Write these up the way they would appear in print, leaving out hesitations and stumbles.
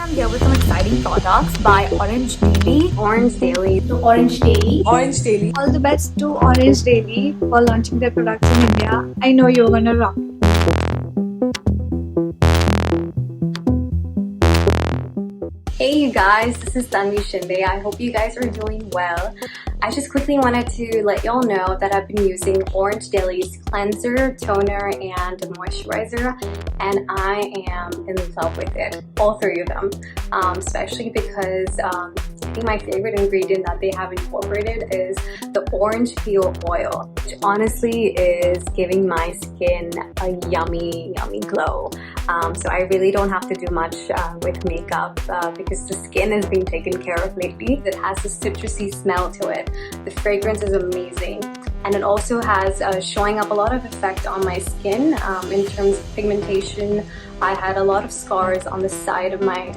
I'm here with some exciting products by Orange Daily. Orange Daily. To Orange Daily. Orange Daily. All the best to Orange Daily for launching their products in India. I know you're gonna rock. Hey you guys, this is Tanvi Shinde. I hope you guys are doing well. I just quickly wanted to let y'all know that I've been using Orange Daily's cleanser, toner, and moisturizer, and I am in love with it. All three of them, especially because I think my favorite ingredient that they have incorporated is the orange peel oil, which honestly is giving my skin a yummy glow. So I really don't have to do much with makeup because the skin is being taken care of lately. It has a citrusy smell to it. The fragrance is amazing, and it also has showing up a lot of effect on my skin in terms of pigmentation. I had a lot of scars on the side of my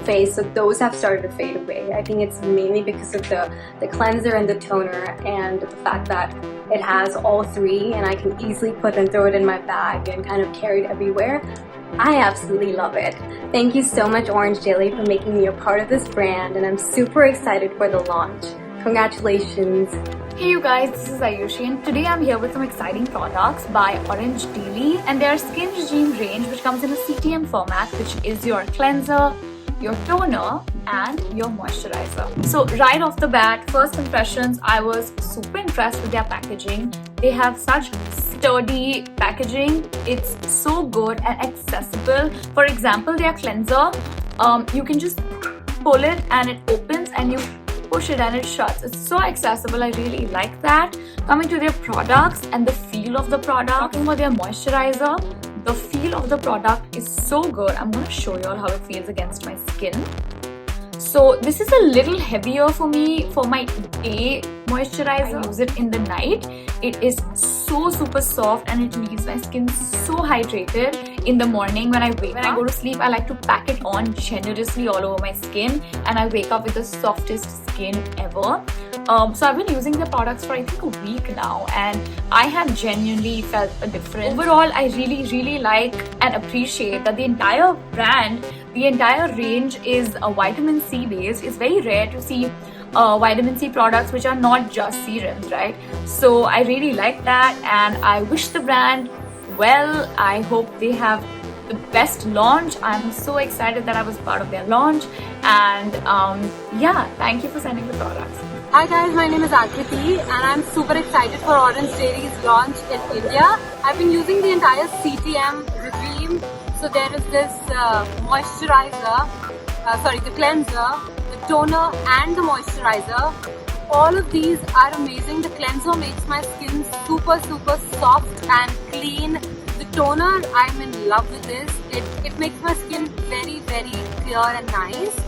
face, so those have started to fade away. I think it's mainly because of the cleanser and the toner, and the fact that it has all three and I can easily put and throw it in my bag and kind of carry it everywhere. I absolutely love it. Thank you so much, Orange Daily, for making me a part of this brand, and I'm super excited for the launch. Congratulations. Hey you guys, this is Ayushi, and today I'm here with some exciting products by Orange Daily, and their Skin Regime range, which comes in a CTM format, which is your cleanser, your toner, and your moisturizer. So right off the bat, first impressions, I was super impressed with their packaging. They have such sturdy packaging. It's so good and accessible. For example, their cleanser, you can just pull it and it opens, and you push it and it shuts. It's so accessible. I really like that. Coming to their products and the feel of the product, talking about their moisturizer, the feel of the product is so good. I'm going to show you all how it feels against my skin. So this is a little heavier for me for my day moisturizer. I use it in the night. It is so super soft and it leaves my skin so hydrated in the morning when I wake up. When I go to sleep, I like to pack it on generously all over my skin, and I wake up with the softest skin ever. So I've been using the products for I think a week now, and I have genuinely felt a difference. Overall, I really like and appreciate that the entire brand, the entire range is a vitamin C based. It's very rare to see vitamin C products which are not just serums, right? So I really like that, and I wish the brand well. I hope they have the best launch. I'm so excited that I was part of their launch, and yeah, thank you for sending the products. Hi guys, my name is Akriti and I'm super excited for Orange Daily's launch in India. I've been using the entire CTM regime. So there is this moisturizer, the cleanser, the toner and the moisturizer. All of these are amazing. The cleanser makes my skin super soft and clean. The toner, I'm in love with this. It makes my skin very clear and nice.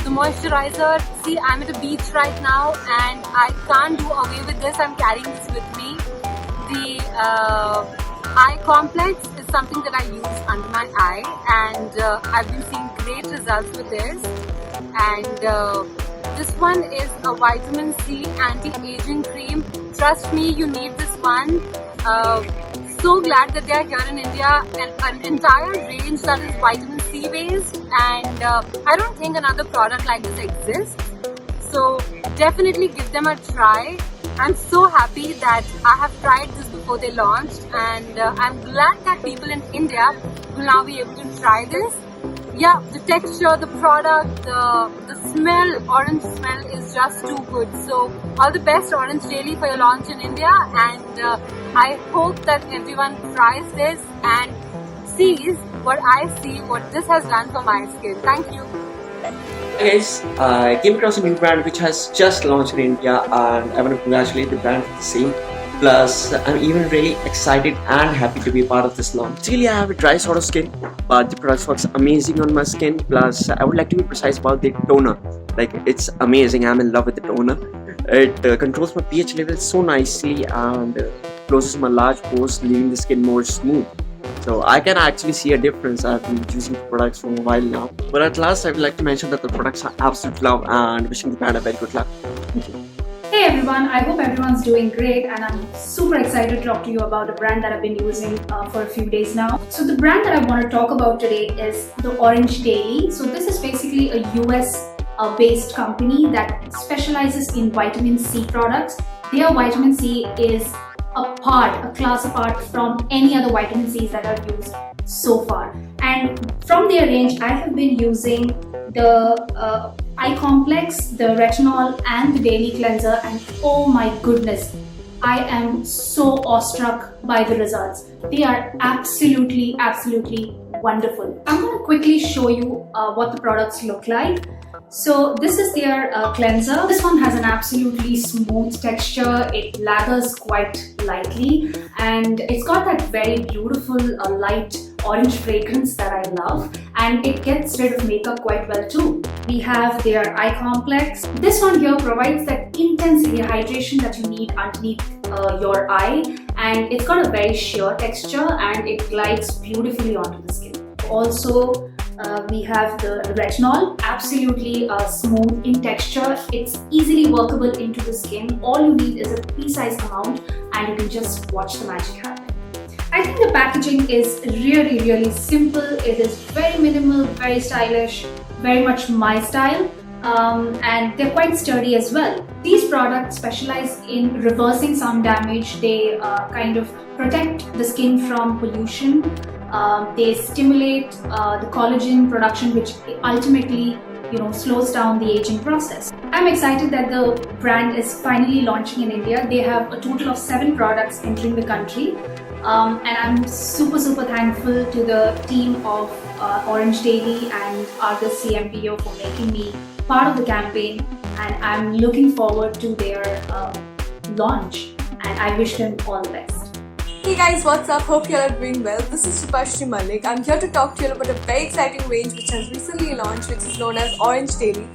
The moisturizer, see, I'm at a beach right now and I can't do away with this. I'm carrying this with me. The eye complex is something that I use under my eye, and I've been seeing great results with this. And this one is a vitamin C anti-aging cream. Trust me, you need this one. So glad that they are here in India, and an entire range that is vitamin C based, and I don't think another product like this exists. So definitely give them a try. I'm so happy that I have tried this before they launched, and I'm glad that people in India will now be able to try this. Yeah, the texture, the product, the smell, orange smell is just too good. So all the best, Orange Daily, for your launch in India, and I hope that everyone tries this and sees what I see, what this has done for my skin. Thank you. Hey guys, I came across a new brand which has just launched in India, and I want to congratulate the brand for the same. Plus, I'm even really excited and happy to be part of this launch. Basically, I have a dry sort of skin, but the product works amazing on my skin. Plus, I would like to be precise about the toner. Like, it's amazing. I'm in love with the toner. It controls my pH level so nicely and closes my large pores, leaving the skin more smooth. So I can actually see a difference. I've been using the products for a while now. But at last, I would like to mention that the products are absolute love, and wishing the brand a very good luck. Thank you. Hey everyone, I hope everyone's doing great, and I'm super excited to talk to you about a brand that I've been using for a few days now. So the brand that I want to talk about today is the Orange Daily. So this is basically basically a US based company that specializes in vitamin C products. Their vitamin C is a class apart from any other vitamin C's that I've used so far. And from their range, I have been using the eye complex, the retinol and the daily cleanser, and oh my goodness, I am so awestruck by the results. They are absolutely wonderful. I'm going to quickly show you what the products look like. So this is their cleanser. This one has an absolutely smooth texture. It lathers quite lightly and it's got that very beautiful light orange fragrance that I love, and it gets rid of makeup quite well too. We have their eye complex. This one here provides that intense hydration that you need underneath your eye, and it's got a very sheer texture and it glides beautifully onto the skin. Also, we have the retinol, absolutely smooth in texture. It's easily workable into the skin. All you need is a pea-sized amount and you can just watch the magic happen. I think the packaging is really simple. It is very minimal, very stylish, very much my style. And they're quite sturdy as well. These products specialize in reversing sun damage. They kind of protect the skin from pollution. They stimulate the collagen production, which ultimately slows down the aging process. I'm excited that the brand is finally launching in India. They have a total of 7 products entering the country. And I'm super thankful to the team of Orange Daily and Argus CMPO for making me part of the campaign, and I'm looking forward to their launch, and I wish them all the best. Hey guys, what's up? Hope you all are doing well. This is Shubhashri Malik. I'm here to talk to you about a very exciting range which has recently launched, which is known as Orange Daily.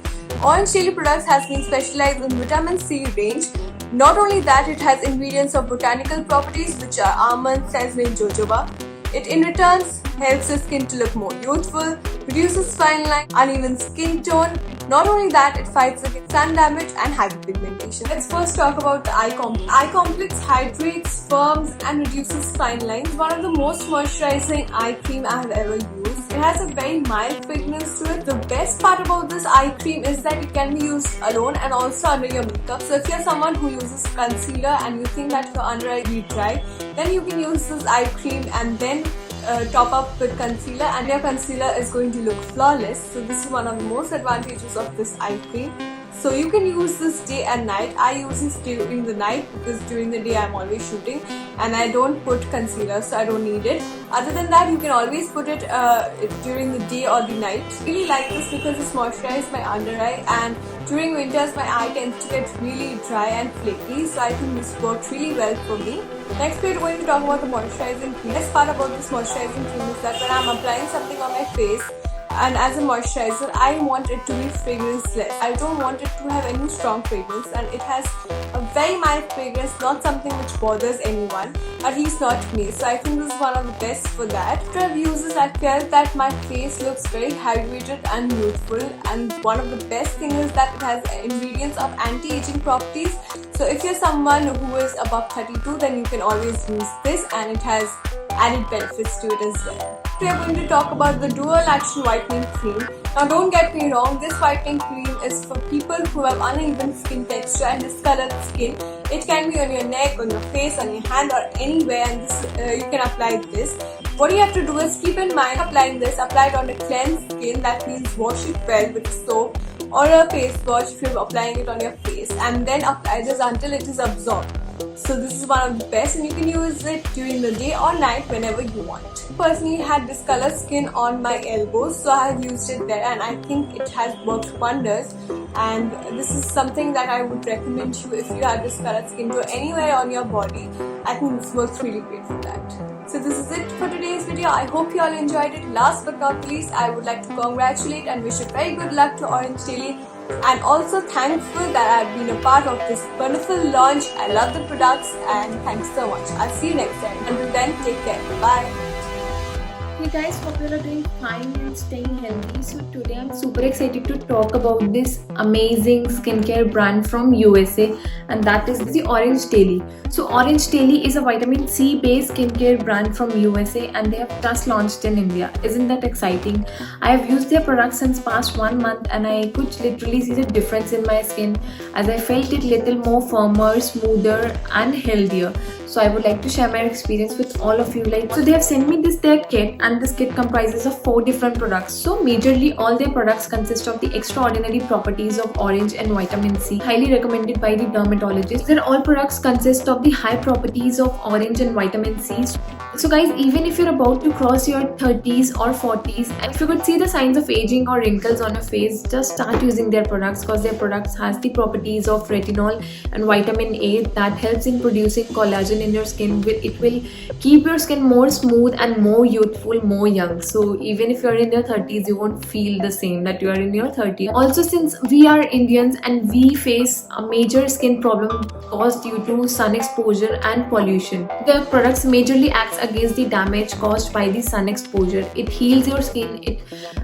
Orange Daily products has been specialized in vitamin C range. Not only that, it has ingredients of botanical properties which are almond, sesame and jojoba. It in return helps your skin to look more youthful, reduces fine line, uneven skin tone. Not only that, it fights against sun damage and hyperpigmentation. Let's first talk about the eye complex. Eye complex hydrates, firms and reduces fine lines. One of the most moisturizing eye cream I have ever used. It has a very mild fragrance to it. The best part about this eye cream is that it can be used alone and also under your makeup. So if you're someone who uses concealer and you think that your under eye will dry, then you can use this eye cream and then top up with concealer, and your concealer is going to look flawless. So this is one of the most advantages of this eye cream. So you can use this day and night. I use this during the night because during the day I'm always shooting and I don't put concealer, so I don't need it. Other than that, you can always put it during the day or the night. I really like this because it's moisturizes my under eye, and during winters my eye tends to get really dry and flaky, so I think this works really well for me. Next we're going to talk about the moisturizing cream. The best part about this moisturizing cream is that when I'm applying something on my face, and as a moisturizer, I want it to be fragranceless. I don't want it to have any strong fragrance, and it has a very mild fragrance, not something which bothers anyone, at least not me. So I think this is one of the best for that. After I've used this, I felt that my face looks very hydrated and youthful, and one of the best things is that it has ingredients of anti-aging properties. So if you're someone who is above 32, then you can always use this, and it has added benefits to it as well. We are going to talk about the dual action whitening cream. Now don't get me wrong, this whitening cream is for people who have uneven skin texture and discolored skin. It can be on your neck, on your face, on your hand or anywhere, and this, you can apply this. What you have to do is keep in mind applying this, apply it on a cleansed skin, that means wash it well with soap or a face wash if you're applying it on your face, and then apply this until it is absorbed. So this is one of the best, and you can use it during the day or night whenever you want. Personally, had discolored skin on my elbows, so I have used it there, and I think it has worked wonders. And this is something that I would recommend you if you have discolored skin to anywhere on your body. I think this works really great for that. So this is it for today's video. I hope you all enjoyed it. Last but not least, I would like to congratulate and wish a very good luck to Orange Daily, and also thankful that I've been a part of this wonderful launch. I love the products, and thanks so much. I'll see you next time. Until then, take care. Bye. Hey guys, hope you are doing fine and staying healthy. So today I'm super excited to talk about this amazing skincare brand from USA, and that is the Orange Daily. So Orange Daily is a vitamin C based skincare brand from USA and they have just launched in India. Isn't that exciting? I have used their products since past 1 month and I could literally see the difference in my skin as I felt it little more firmer, smoother and healthier. So I would like to share my experience with all of you. So they have sent me their kit, and this kit comprises of 4 different products. So majorly all their products consist of the extraordinary properties of orange and vitamin C, highly recommended by the dermatologist. Their all products consist of the high properties of orange and vitamin C. So guys, even if you're about to cross your 30s or 40s and if you could see the signs of aging or wrinkles on your face, just start using their products because their products has the properties of retinol and vitamin A that helps in producing collagen in your skin. It will keep your skin more smooth and more youthful, more young. So even if you're in your 30s, you won't feel the same that you are in your 30s. Also, since we are Indians and we face a major skin problem caused due to sun exposure and pollution, the products majorly acts against the damage caused by the sun exposure. It heals your skin, it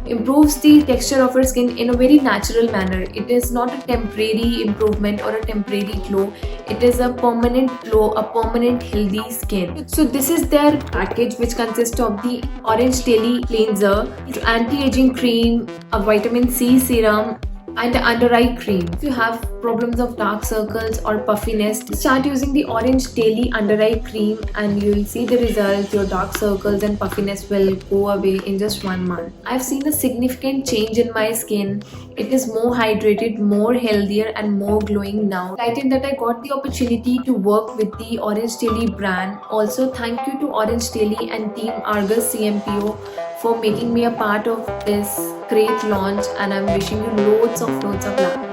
improves the texture of your skin in a very natural manner. It is not a temporary improvement or a temporary glow. It is a permanent glow, a permanent healthy skin. So this is their package, which consists of the Orange Daily cleanser, anti-aging cream, a vitamin C serum and under eye cream. If you have problems of dark circles or puffiness, start using the Orange Daily under eye cream and you will see the result. Your dark circles and puffiness will go away in just 1 month. I've seen a significant change in my skin. It is more hydrated, more healthier and more glowing now. Excited that I got the opportunity to work with the Orange Daily brand. Also thank you to Orange Daily and team Argus CMPO for making me a part of this great launch, and I'm wishing you loads of luck.